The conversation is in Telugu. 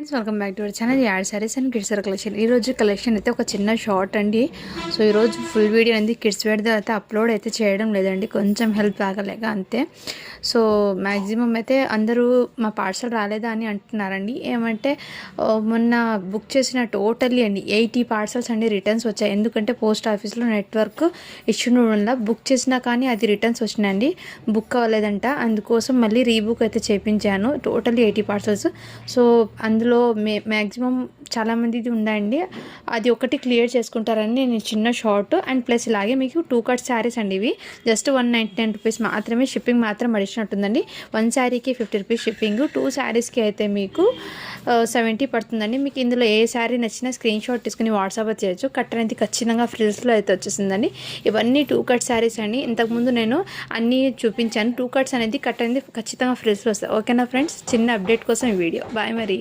Friends welcome back to our channel ad sarees and kids wear collection. ఈరోజు కలెక్షన్ అయితే ఒక చిన్న షార్ట్ అండి. సో ఈరోజు ఫుల్ వీడియో అనేది కిడ్స్ వేర్ అయితే అప్లోడ్ అయితే చేయడం లేదండి, కొంచెం హెల్ప్ ఆగలేక అంతే. సో మ్యాక్సిమం అయితే అందరూ మా పార్సల్ రాలేదా అని అంటున్నారండి. ఏమంటే మొన్న బుక్ చేసిన టోటల్లీ అండి 80 పార్సల్స్ అండి రిటర్న్స్ వచ్చాయి. ఎందుకంటే పోస్ట్ ఆఫీస్లో నెట్వర్క్ ఇష్యూ వల్ల బుక్ చేసినా కానీ అది రిటర్న్స్ వచ్చినాయండి, బుక్ అవ్వలేదంట. అందుకోసం మళ్ళీ రీబుక్ అయితే చేయించాను. Totally 80 parcels. సో అందులో మ్యాక్సిమం చాలామందిది ఉందండి, అది ఒకటి క్లియర్ చేసుకుంటారని నేను చిన్న షార్ట్. అండ్ ప్లస్ ఇలాగే మీకు 2 కట్ శారీస్ అండి. ఇవి జస్ట్ 199 రూపీస్ మాత్రమే, షిప్పింగ్ మాత్రం అడిచినట్టుందండి. 1 శారీకి 50 రూపీస్ షిప్పింగ్, 2 శారీస్కి అయితే మీకు 70 పడుతుందండి. మీకు ఇందులో ఏ శారీ నచ్చినా స్క్రీన్ షాట్ తీసుకుని వాట్సాప్ చేయొచ్చు. కట్ అనేది ఖచ్చితంగా ఫ్రిల్స్లో అయితే వచ్చేసిందండి. ఇవన్నీ 2 కట్ శారీస్ అండి. ఇంతకుముందు నేను అన్నీ చూపించాను. 2 కట్స్ అనేది కట్ అనేది ఖచ్చితంగా ఫ్రిల్స్లో వస్తాయి. ఓకేనా ఫ్రెండ్స్, చిన్న అప్డేట్ కోసం ఈ వీడియో. బాయ్ మరి.